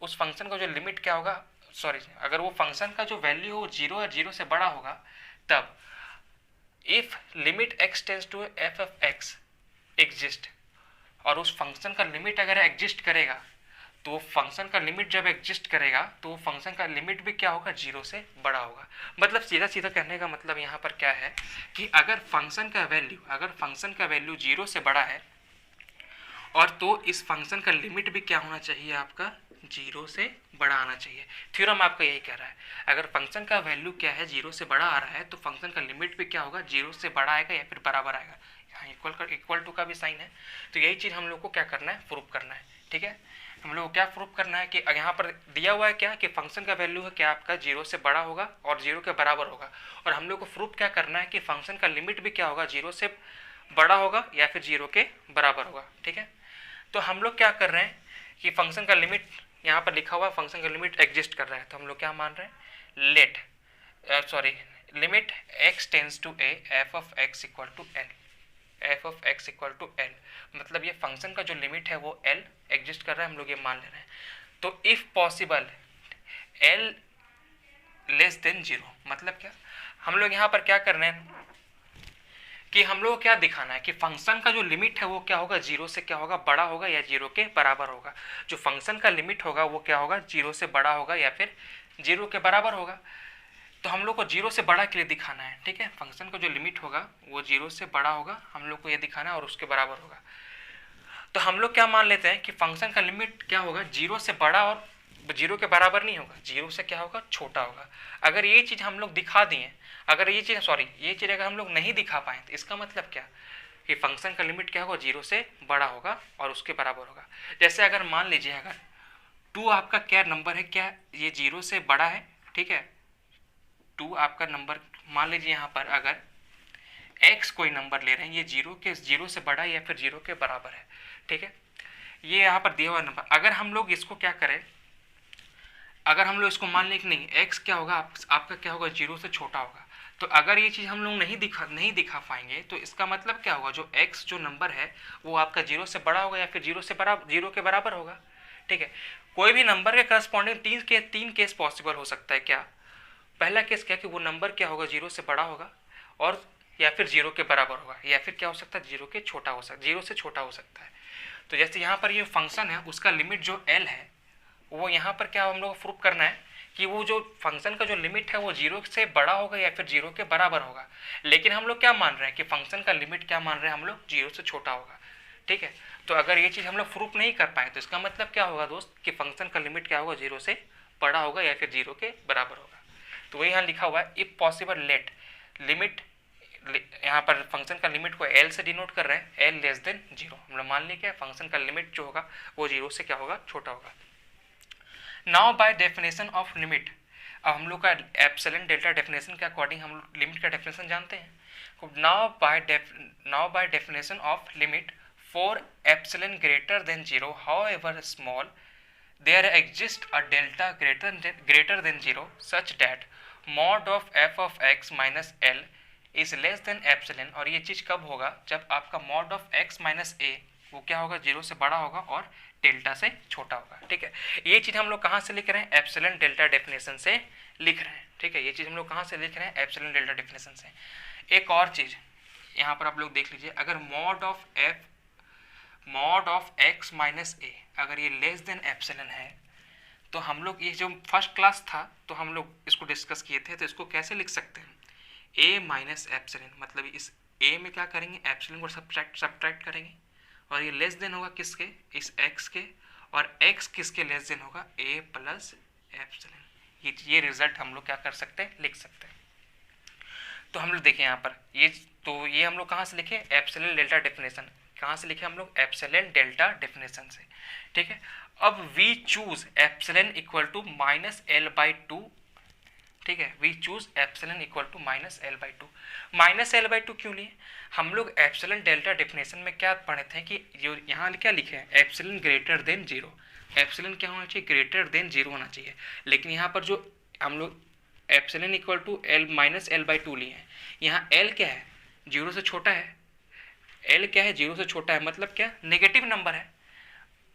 उस फंक्शन का जो लिमिट क्या होगा, सॉरी, अगर वो फंक्शन का जो वैल्यू हो 0 या 0 से बड़ा होगा, तब if limit x tends to f of x exist, और उस फंक्शन का लिमिट अगर एग्जिस्ट करेगा, तो फंक्शन का लिमिट जब एग्जिस्ट करेगा तो फंक्शन का लिमिट भी क्या होगा, 0 से बड़ा होगा। मतलब सीधा सीधा कहने का मतलब यहाँ पर क्या है कि अगर फंक्शन का वैल्यू 0 से बड़ा है, और तो इस फंक्शन का लिमिट भी क्या होना चाहिए, आपका 0 से बड़ा आना चाहिए। थ्योरम आपका यही कह रहा है, अगर फंक्शन का वैल्यू क्या है, 0 से बड़ा आ रहा है, तो फंक्शन का लिमिट भी क्या होगा, 0 से बड़ा आएगा या फिर बराबर आएगा। यहाँ इक्वल टू का भी साइन है। तो यही चीज़ हम लोग को क्या करना है, प्रूफ करना है, ठीक है। हम लोग को क्या प्रूफ करना है कि यहाँ पर दिया हुआ है क्या, कि फंक्शन का वैल्यू है क्या आपका 0 से बड़ा होगा और 0 के बराबर होगा, और हम लोग को प्रूफ क्या करना है कि फंक्शन का लिमिट भी क्या होगा, 0 से बड़ा होगा या फिर 0 के बराबर होगा, ठीक है। तो हम लोग क्या कर रहे हैं कि फंक्शन का लिमिट यहाँ पर लिखा हुआ, फंक्शन का लिमिट एग्जिस्ट कर रहा है, तो हम लोग क्या मान रहे हैं, limit x tends to a f of x equal to l, f of x equal to l, मतलब ये फंक्शन का जो लिमिट है वो l एग्जिस्ट कर रहा है, हम लोग ये मान ले रहे हैं। तो if possible l less than 0, मतलब क्या, हम लोग यहाँ पर क्या कर रहे हैं कि हम लोग को क्या दिखाना है कि फंक्शन का जो लिमिट है वो क्या होगा, 0 से क्या होगा, बड़ा होगा या 0 के बराबर होगा। जो फंक्शन का लिमिट होगा वो क्या होगा, 0 से बड़ा होगा या फिर 0 के बराबर होगा। तो हम लोग को 0 से बड़ा के लिए दिखाना है, ठीक है। फंक्शन का जो लिमिट होगा वो 0 से बड़ा होगा, हम लोग को ये दिखाना है, और उसके बराबर होगा। तो हम लोग क्या मान लेते हैं कि फंक्शन का लिमिट क्या होगा, 0 से बड़ा और 0 के बराबर नहीं होगा, 0 से क्या होगा, छोटा होगा। अगर ये चीज़ हम लोग दिखा दिए, अगर ये चीज़ अगर हम लोग नहीं दिखा पाए, तो इसका मतलब क्या कि फंक्शन का लिमिट क्या होगा, 0 से बड़ा होगा और उसके बराबर होगा। जैसे अगर मान लीजिए अगर 2 आपका क्या नंबर है, क्या ये 0 से बड़ा है, ठीक है, 2 आपका नंबर, मान लीजिए यहाँ पर अगर x कोई नंबर ले रहे हैं, ये 0 से बड़ा या फिर 0 के बराबर है, ठीक है। ये यहाँ पर दिया हुआ नंबर, अगर हम लोग इसको क्या करें, अगर हम लोग इसको मान लें कि नहीं x क्या होगा, आपका क्या होगा, 0 से छोटा होगा, तो अगर ये चीज़ हम लोग नहीं दिखा पाएंगे, तो इसका मतलब क्या होगा, जो x जो नंबर है वो आपका 0 से बड़ा होगा या फिर 0 के बराबर होगा, ठीक है। कोई भी नंबर के करस्पॉन्डिंग तीन केस पॉसिबल हो सकता है। क्या, पहला केस क्या कि वो नंबर क्या होगा, 0 से बड़ा होगा और या फिर 0 के बराबर होगा, या फिर क्या हो सकता है, 0 से छोटा हो सकता है। तो जैसे यहाँ पर ये फंक्शन है, उसका लिमिट जो l है, वो यहाँ पर क्या हम लोग को प्रूव करना है कि वो जो फंक्शन का जो लिमिट है वो 0 से बड़ा होगा या फिर 0 के बराबर होगा। लेकिन हम लोग क्या मान रहे हैं कि फंक्शन का लिमिट क्या मान रहे हैं हम लोग, 0 से छोटा होगा, ठीक है। तो अगर ये चीज़ हम लोग प्रूफ नहीं कर पाए, तो इसका मतलब क्या होगा दोस्त, कि फंक्शन का लिमिट क्या होगा, 0 से बड़ा होगा या फिर 0 के बराबर होगा। तो वही यहाँ लिखा हुआ है, इफ पॉसिबल लेट लिमिट, यहाँ पर फंक्शन का लिमिट को l से डिनोट कर रहे हैं, l लेस देन 0, हम लोग मान लिया फंक्शन का लिमिट जो होगा वो 0 से क्या होगा, छोटा होगा। Now bye definition of limit, अब हम लोग का एप्सिलॉन डेल्टा डेफिनेशन के अकॉर्डिंग हम लोग लिमिट का डेफिनेशन जानते हैं। Now bye definition of limit for epsilon greater than 0 however small there exists a delta greater than 0 such that mod of f of x minus l is less than epsilon। और ये चीज़ कब होगा, जब आपका mod of x minus a वो क्या होगा, 0 से बड़ा होगा और डेल्टा से छोटा होगा, ठीक है। ये चीज़ हम लोग कहाँ से लिख रहे हैं, एप्सिलॉन डेल्टा डेफिनेशन से लिख रहे हैं, ठीक है। ये चीज़ हम लोग कहाँ से लिख रहे हैं, एप्सिलॉन डेल्टा डेफिनेशन से। एक और चीज़ यहाँ पर आप लोग देख लीजिए, अगर mod of x minus a अगर ये लेस देन एप्सिलॉन है, तो हम लोग ये जो फर्स्ट क्लास था तो हम लोग इसको डिस्कस किए थे, तो इसको कैसे लिख सकते हैं, a माइनस एप्सिलॉन, मतलब इस a में क्या करेंगे, एप्सिलॉन को सब्ट्रैक्ट करेंगे, और ये लेस देन होगा किसके, इस x के, और x किसके लेस देन होगा, a प्लस एप्सिलॉन। ये रिजल्ट हम लोग क्या कर सकते हैं, लिख सकते हैं। तो हम लोग देखें यहाँ पर ये हम लोग कहाँ से लिखे, एप्सिलॉन डेल्टा डेफिनेशन कहाँ से लिखे हम लोग, एप्सिलॉन डेल्टा डेफिनेशन से, ठीक है। अब we choose epsilon equal to minus l by two, ठीक है, we choose epsilon equal to minus l by two. Minus l by two क्यों लिए, हम लोग एप्सिलॉन डेल्टा डेफिनेशन में क्या पढ़े थे कि जो यहाँ क्या लिखे हैं, epsilon greater than zero, epsilon क्या होना चाहिए, ग्रेटर देन जीरो होना चाहिए। लेकिन यहाँ पर जो हम लोग epsilon equal to l minus l by two लिए हैं, यहाँ एल क्या है, जीरो से छोटा है, एल क्या है, जीरो से छोटा है, मतलब क्या, नेगेटिव नंबर है।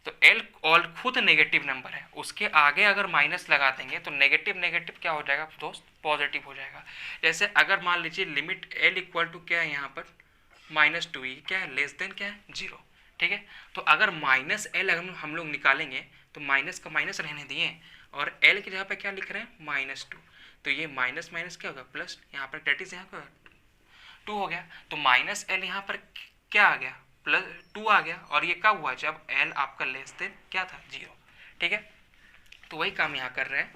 तो एल और खुद नेगेटिव नंबर है, उसके आगे अगर माइनस लगा देंगे तो नेगेटिव नेगेटिव क्या हो जाएगा दोस्त, पॉजिटिव हो जाएगा। जैसे अगर मान लीजिए लिमिट एल इक्वल टू क्या है यहाँ पर माइनस टू, ये क्या है, लेस देन क्या है, जीरो, ठीक है। तो अगर माइनस एल अगर हम लोग निकालेंगे तो माइनस का माइनस रहने दिए और एल की जगह पे क्या लिख रहे हैं, माइनस टू, तो ये माइनस माइनस क्या होगा, प्लस, यहाँ पर डेट इज यहाँ पर टू हो गया। तो माइनस एल यहाँ पर क्या आ गया, प्लस टू आ गया, और ये कब हुआ, जब एल आपका लेस देन क्या था, जीरो, ठीक है। तो वही काम यहाँ कर रहे हैं,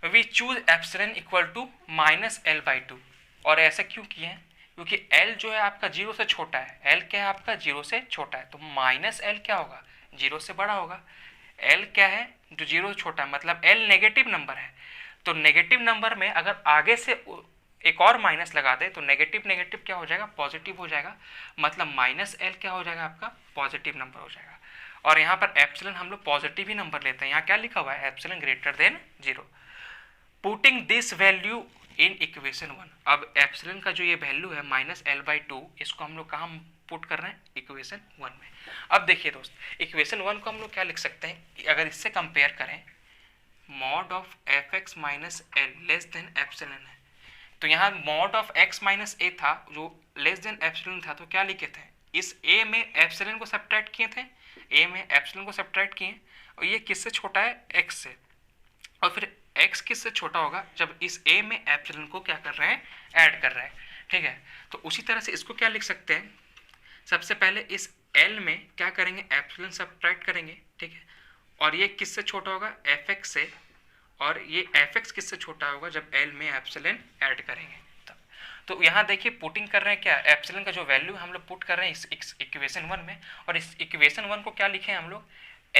we choose epsilon equal to minus l by two. और ऐसा क्यों किए हैं, क्योंकि एल जो है आपका जीरो से छोटा है, एल क्या है आपका जीरो से छोटा है, तो माइनस एल क्या होगा, जीरो से बड़ा होगा। एल क्या है, जो जीरो से छोटा है, मतलब एल नेगेटिव नंबर है। तो नेगेटिव नंबर में अगर आगे से एक और माइनस लगा दे तो नेगेटिव नेगेटिव क्या हो जाएगा, पॉजिटिव हो जाएगा, मतलब माइनस एल क्या हो जाएगा आपका, पॉजिटिव नंबर हो जाएगा। और यहाँ पर एप्सिलॉन हम लोग पॉजिटिव ही नंबर लेते हैं, यहाँ क्या लिखा हुआ है, epsilon greater than zero. Putting this value in equation one, अब एप्सिलॉन का जो ये वैल्यू है माइनस एल बाई टू, इसको हम लोग कहाँ पुट कर रहे हैं, इक्वेशन वन में। अब देखिए दोस्त, इक्वेशन वन को हम लोग क्या लिख सकते हैं, अगर इससे कंपेयर करें, mod of f x minus L less than epsilon है, तो यहाँ मॉड ऑफ एक्स माइनस ए था जो लेस देन एप्सिलॉन था, तो क्या लिखे थे, इस ए में एप्सिलॉन को सब्ट्रैक्ट किए थे, ए में एप्सिलॉन को सब्ट्रैक्ट किए, और ये किससे छोटा है, एक्स से, और फिर x किससे छोटा होगा, जब इस a में एप्सिलॉन को क्या कर रहे हैं, ऐड कर रहे हैं, ठीक है। तो उसी तरह से इसको क्या लिख सकते हैं, सबसे पहले इस l में क्या करेंगे, एप्सिलॉन सब्ट्रैक्ट करेंगे, ठीक है, और ये किससे छोटा होगा, fx से, और ये fx किससे छोटा होगा, जब l में एप्सिलॉन ऐड करेंगे तब। तो यहाँ देखिए पुटिंग कर रहे हैं क्या, एप्सिलॉन का जो वैल्यू हम लोग पुट कर रहे हैं इस इक्वेशन वन में, और इस इक्वेशन वन को क्या लिखे हैं हम लोग,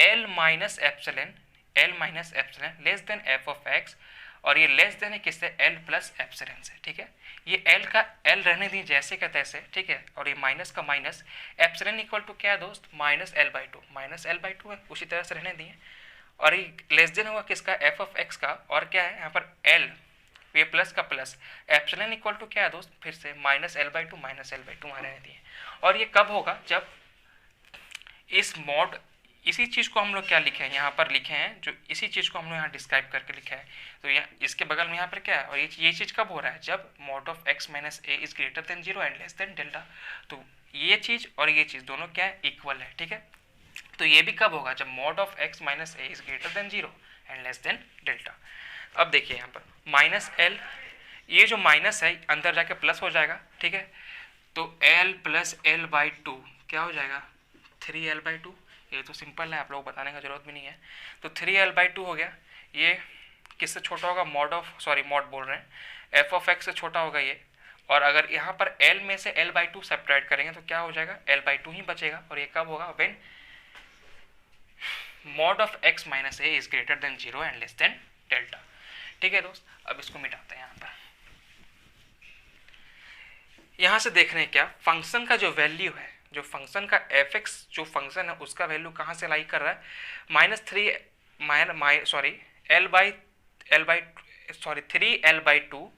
l minus epsilon, L minus epsilon less than F of x, और ये लेस देन है किससे, एल प्लस एप्सिलॉन से, ठीक है। ये एल का एल रहने दिए जैसे का तैसे, ठीक है, और ये माइनस का माइनस, एप्सिलॉन इक्वल टू क्या है दोस्त, minus l by two, minus l by to है, उसी तरह से रहने दिए, और ये लेस देन हुआ किसका, एफ ऑफ एक्स का, और क्या है यहाँ पर एल, ये प्लस का प्लस, एप्सिलॉन इक्वल टू क्या है दोस्त, फिर से minus l by two, minus l by to रहने दिए। और ये कब होगा, जब इस मॉड, इसी चीज़ को हम लोग क्या लिखे हैं, यहाँ पर लिखे हैं, जो इसी चीज़ को हम लोग यहाँ डिस्क्राइब करके लिखा है, तो यहाँ इसके बगल में यहाँ पर क्या है, और ये चीज़ कब हो रहा है, जब mod of x minus a is greater than zero and less than delta. तो ये चीज़ और ये चीज़ दोनों क्या है, इक्वल है, ठीक है। तो ये भी कब होगा, जब mod of x minus a is greater than zero and less than delta. अब देखिए यहाँ पर माइनस एल, ये जो माइनस है अंदर जाके प्लस हो जाएगा, ठीक है, तो L plus L by to क्या हो जाएगा, 3l बाई टू, ये तो सिंपल है, आप लोग बताने का जरूरत भी नहीं है। तो 3l बाई टू हो गया, ये किससे छोटा होगा, मॉड ऑफ, सॉरी मॉड बोल रहे हैं, एफ ऑफ एक्स से छोटा होगा ये, और अगर यहाँ पर l में से l बाई टू सेपरेट करेंगे तो क्या हो जाएगा, l बाई टू ही बचेगा, और ये कब होगा, when mod of x minus a is greater than zero and less than delta, ठीक है दोस्त। अब इसको मिटाते हैं, यहाँ पर यहाँ से देख रहे हैं क्या, फंक्शन का जो वैल्यू है, जो फंक्शन का एफ एक्स जो फंक्शन है उसका वैल्यू कहाँ से लाई कर रहा है, minus three three L by to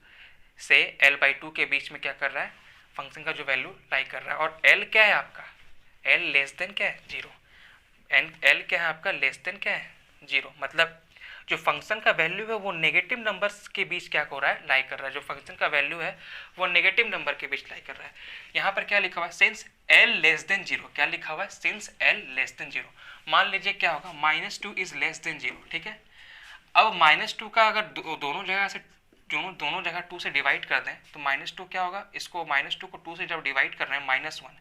से एल बाई टू के बीच में क्या कर रहा है, फंक्शन का जो वैल्यू लाई कर रहा है। और एल क्या है आपका, एल लेस देन क्या है, जीरो, एल क्या है आपका, लेस देन क्या है, जीरो, मतलब जो फंक्शन का वैल्यू है वो नेगेटिव नंबर्स के बीच क्या हो रहा है, लाई कर रहा है, जो फंक्शन का वैल्यू है वो नेगेटिव नंबर के बीच लाई कर रहा है। यहाँ पर क्या लिखा हुआ है, since L less than zero, क्या लिखा हुआ है, since L less than zero. मान लीजिए क्या होगा, minus two is less than zero, ठीक है। अब माइनस टू का अगर दोनों जगह टू से डिवाइड कर दें तो माइनस टू क्या होगा, इसको माइनस टू को टू से जब डिवाइड कर रहे हैं माइनस वन,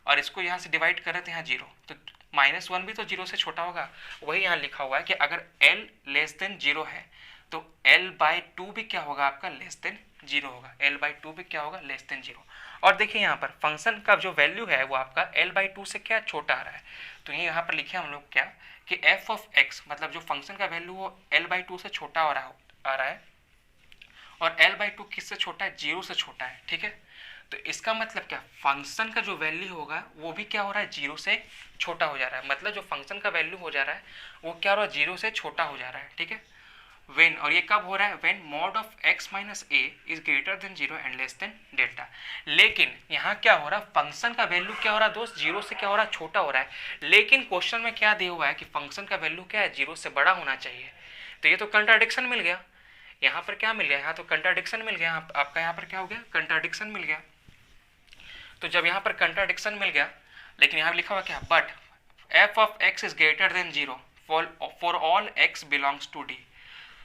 और इसको यहाँ से डिवाइड कर रहे थे यहाँ जीरो, तो माइनस वन भी तो जीरो से छोटा होगा। वही यहाँ लिखा हुआ है कि अगर l लेस देन जीरो है तो l बाई टू भी क्या होगा आपका, लेस देन जीरो होगा, l बाई टू भी क्या होगा, लेस देन जीरो। और देखिए यहाँ पर फंक्शन का जो वैल्यू है वो आपका l/2 से क्या छोटा आ रहा है, तो ये यहाँ पर लिखे हम लोग क्या कि f ऑफ x मतलब जो फंक्शन का वैल्यू वो l/2 से छोटा आ रहा है और l/2 किससे छोटा है, 0 से छोटा है। ठीक है, तो इसका मतलब क्या, फंक्शन का जो वैल्यू होगा वो भी क्या हो रहा है, 0 से छोटा हो जा रहा है। मतलब जो फंक्शन का वैल्यू हो जा रहा है वो क्या हो रहा है, 0 से छोटा हो जा रहा है। ठीक है, वेन, और ये कब हो रहा है, when mod of x minus a is greater than 0 and less than delta. लेकिन यहाँ क्या हो रहा है, फंक्शन का वैल्यू क्या हो रहा है दोस्त, 0 से क्या हो रहा है, छोटा हो रहा है। लेकिन क्वेश्चन में क्या दिया हुआ है कि फंक्शन का वैल्यू क्या है, 0 से बड़ा होना चाहिए। तो ये तो कंट्राडिक्शन मिल गया, यहाँ पर क्या मिल गया, यहाँ तो कंट्राडिक्शन मिल गया, आपका यहाँ पर क्या हो गया, कंट्राडिक्शन मिल गया। तो जब यहाँ पर कंट्राडिक्शन मिल गया, लेकिन यहाँ लिखा हुआ क्या, but f of x is greater than 0 for all x belongs to d,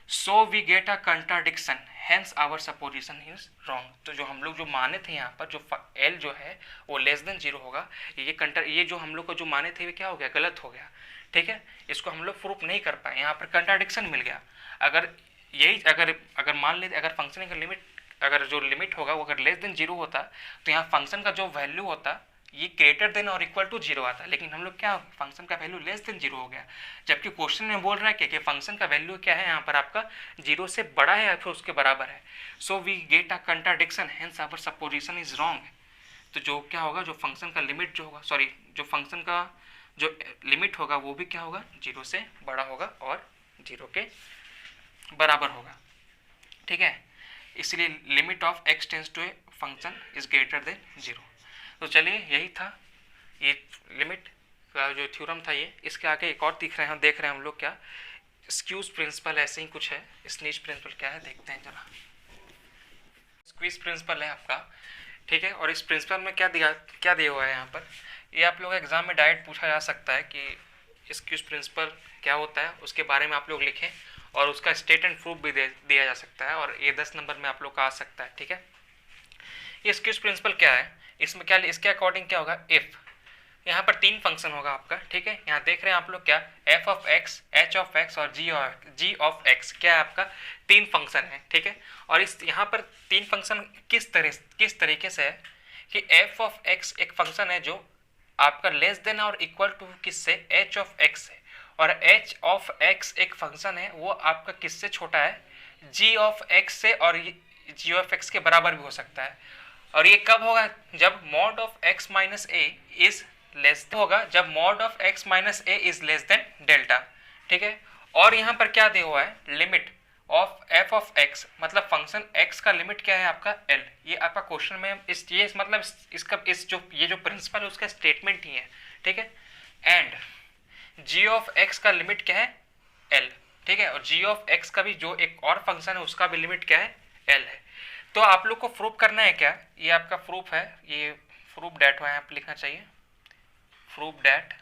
so we get a contradiction, hence our supposition is wrong. तो जो हम लोग जो माने थे यहाँ पर, जो l जो है वो लेस देन 0 होगा, ये जो हम लोग को जो माने थे वो क्या हो गया, गलत हो गया। ठीक है, इसको हम लोग प्रूफ नहीं कर पाए, यहाँ पर कंट्राडिक्शन मिल गया। अगर यही अगर मान लेते, अगर फंक्शन का लिमिट, अगर जो लिमिट होगा वो अगर लेस देन 0 होता तो यहाँ फंक्शन का जो वैल्यू होता ये ग्रेटर देन और इक्वल टू 0 आता, लेकिन हम लोग क्या, फंक्शन का वैल्यू लेस देन 0 हो गया। जबकि क्वेश्चन में बोल रहा है कि फंक्शन का वैल्यू क्या है यहाँ पर आपका, 0 से बड़ा है या फिर उसके बराबर है। So we get a contradiction, hence our supposition is wrong. तो जो क्या होगा, जो फंक्शन का लिमिट जो होगा, सॉरी जो फंक्शन का जो लिमिट होगा वो भी क्या होगा, 0 से बड़ा होगा और 0 के बराबर होगा। ठीक है, इसलिए limit of x tends to a function is greater than 0। तो चलिए यही था, ये लिमिट का जो थ्योरम था ये। इसके आगे एक और देख रहे हैं हम लोग क्या, स्क्यूज प्रिंसिपल, ऐसे ही कुछ है। स्नीज प्रिंसिपल क्या है देखते हैं जरा। स्क्वीज प्रिंसिपल है आपका, ठीक है। और इस प्रिंसिपल में क्या दिया हुआ है यहाँ पर, ये आप लोग एग्जाम में डायरेक्ट पूछा जा सकता है कि स्क्यूज प्रिंसिपल क्या होता है, उसके बारे में आप लोग लिखें और उसका स्टेट एंड प्रूफ भी दिया जा सकता है, और ये 10 नंबर में आप लोग का आ सकता है। ठीक है, ये स्क्यूज प्रिंसिपल क्या है, इसमें क्या, इसके अकॉर्डिंग क्या होगा, इफ यहाँ पर 3 फंक्शन होगा आपका। ठीक है, यहाँ देख रहे हैं आप लोग क्या, f of x, h of x और g ऑफ x, क्या है आपका 3 फंक्शन है। ठीक है, और इस यहाँ पर 3 फंक्शन किस तरीके से है कि f ऑफ x एक फंक्शन है जो आपका लेस देन और इक्वल टू किससे, h ऑफ x है, और h ऑफ x एक फंक्शन है वो आपका किससे छोटा है, g ऑफ x से, और g ऑफ x के बराबर भी हो सकता है। और ये कब होगा, जब mod of x minus a is less होगा, जब mod of x minus a is less than delta. ठीक है, और यहाँ पर क्या दिया हुआ है, limit of f of x, मतलब फंक्शन x का लिमिट क्या है आपका l। ये आपका क्वेश्चन में ये मतलब ये जो प्रिंसिपल है उसका स्टेटमेंट ही है। ठीक है, एंड g ऑफ x का लिमिट क्या है l। ठीक है, और g ऑफ x का भी जो एक और फंक्शन है उसका भी लिमिट क्या है, l है। तो आप लोग को प्रूफ करना है क्या, ये आपका प्रूफ है, ये प्रूफ डैट है, आप लिखना चाहिए प्रूफ डैट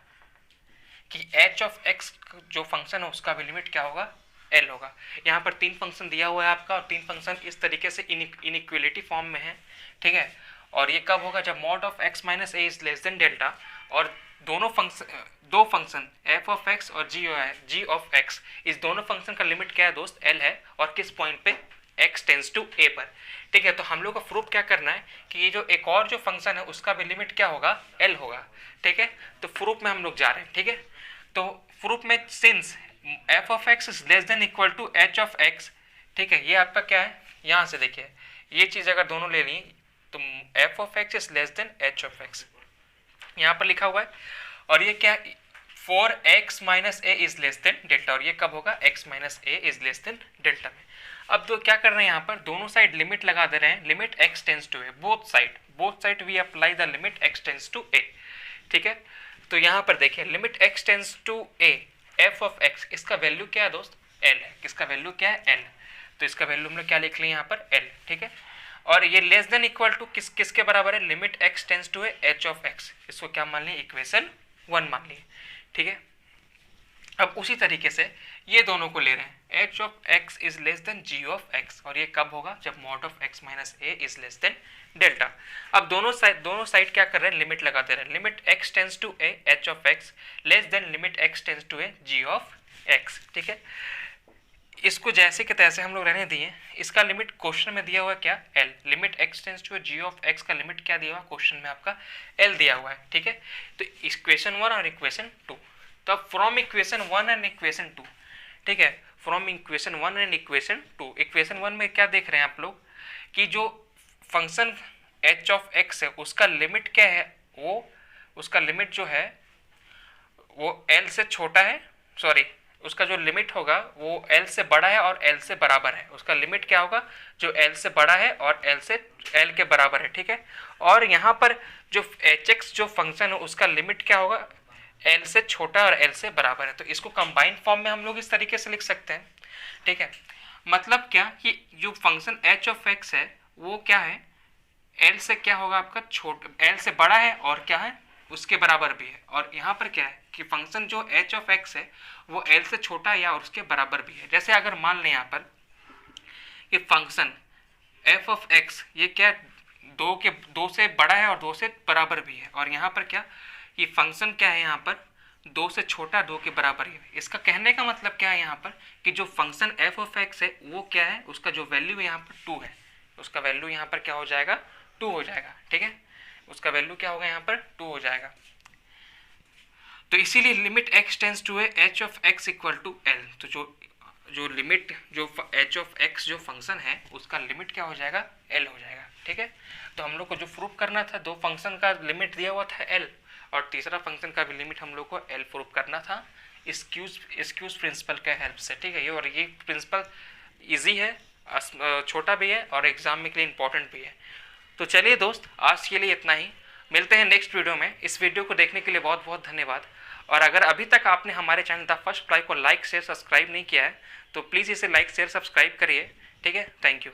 कि h ऑफ x जो फंक्शन है उसका भी लिमिट क्या होगा, l होगा। यहाँ पर 3 फंक्शन दिया हुआ है आपका, और 3 फंक्शन इस तरीके से इनइक्वलिटी फॉर्म में है। ठीक है, और ये कब होगा, जब mod of x minus a is less than delta, और दो फंक्शन f ऑफ x और g ऑफ x, इस दोनों फंक्शन का लिमिट क्या है दोस्त, l है, और किस पॉइंट पे, x टेंस टू a पर। ठीक है, तो हम लोग को प्रूफ क्या करना है कि ये जो एक और जो फंक्शन है उसका भी लिमिट क्या होगा, l होगा। ठीक है, तो प्रूफ में हम लोग जा रहे हैं। ठीक है, तो प्रूफ में since f of x is less than equal to h of x, ठीक है, ये आपका क्या है, यहाँ से देखिए ये चीज़ अगर दोनों ले ली तो f of x is less then h of x, यहाँ पर लिखा हुआ है। और ये क्या, for x minus a is less than delta, और ये कब होगा, x minus a is less than delta में। अब तो क्या कर रहे हैं, यहाँ पर दोनों साइड लिमिट लगा दे रहे हैं, limit x tends to a, both side we apply the limit x tends to a. ठीक है, तो यहाँ पर देखिए limit x tends to a, f of x, इसका वैल्यू क्या है दोस्त, l है। किसका वैल्यू क्या है, l, तो इसका वैल्यू हम लोग क्या लिख लें यहाँ पर, l। ठीक है, और ये लेस देन इक्वल टू किसके बराबर है, limit x tends to a h of x, इसको क्या मान लिए, इक्वेशन 1 मान लिए। ठीक है, अब उसी तरीके से ये दोनों को ले रहे हैं, h of x is less then g of x, और ये कब होगा, जब mod of x minus a is less than delta. अब दोनों साइड क्या कर रहे हैं, लिमिट लगाते रहे, limit x tends to a h of x less than limit x tends to a g of x। ठीक है, इसको जैसे के तैसे हम लोग रहने दिए। इसका लिमिट क्वेश्चन में दिया हुआ है क्या, l. Limit x tends to g of x का लिमिट क्या दिया हुआ है क्वेश्चन में, आपका एल दिया हुआ है, ठीक है। तो इक्वेशन 1 और इक्वेशन 2, तो अब फ्रॉम इक्वेशन 1 एंड इक्वेशन 2, ठीक है, from equation 1 and equation 2, equation 1 में क्या देख रहे हैं आप लोग कि जो फंक्शन एच ऑफ एक्स है उसका लिमिट क्या है, वो उसका लिमिट जो है वो एल से छोटा है, सॉरी उसका जो लिमिट होगा वो एल से बड़ा है और एल से बराबर है। उसका लिमिट क्या होगा, जो एल से बड़ा है और एल के बराबर है, ठीक है। और यहाँ पर जो एच एक्स जो फंक्शन है उसका लिमिट क्या होगा, एल से छोटा और एल से बराबर है। तो इसको कंबाइंड फॉर्म में हम लोग इस तरीके से लिख सकते हैं, ठीक है। मतलब क्या कि जो फंक्शन एच ऑफ एक्स है वो क्या है, एल से क्या होगा आपका छोटा, एल से बड़ा है और क्या है उसके बराबर भी है। और यहाँ पर क्या है कि फंक्शन जो एच ऑफ एक्स है वो एल से छोटा या उसके बराबर भी है। जैसे अगर मान लें यहाँ पर कि फंक्शन एफ ऑफ एक्स ये क्या दो से बड़ा है और 2 से बराबर भी है, और यहाँ पर क्या ये फंक्शन क्या है यहाँ पर 2 से छोटा 2 के बराबर ही है। इसका कहने का मतलब क्या है यहाँ पर कि जो फंक्शन एफ ऑफ एक्स है वो क्या है, उसका जो वैल्यू यहाँ पर 2 है, उसका वैल्यू यहाँ पर क्या हो जाएगा, 2 हो जाएगा, ठीक है। उसका वैल्यू क्या होगा यहाँ पर 2 हो जाएगा। तो इसीलिए limit x tends to h of x equal to l. तो जो लिमिट जो एच ऑफ एक्स जो फंक्शन है उसका लिमिट क्या हो जाएगा, एल हो जाएगा, ठीक है। तो हम लोग को जो प्रूफ करना था, 2 फंक्शन का लिमिट दिया हुआ था एल और तीसरा फंक्शन का भी लिमिट हम लोग को एल प्रूफ करना था एक्सक्यूज प्रिंसिपल के हेल्प से, ठीक है। और ये प्रिंसिपल ईजी है, छोटा भी है और एग्जाम में के लिए इंपॉर्टेंट भी है। तो चलिए दोस्त, आज के लिए इतना ही, मिलते हैं नेक्स्ट वीडियो में। इस वीडियो को देखने के लिए बहुत बहुत धन्यवाद। और अगर अभी तक आपने हमारे चैनल द फर्स्ट फ्लाई को लाइक शेयर सब्सक्राइब नहीं किया है तो प्लीज़ इसे लाइक शेयर सब्सक्राइब करिए, ठीक है। Thank you.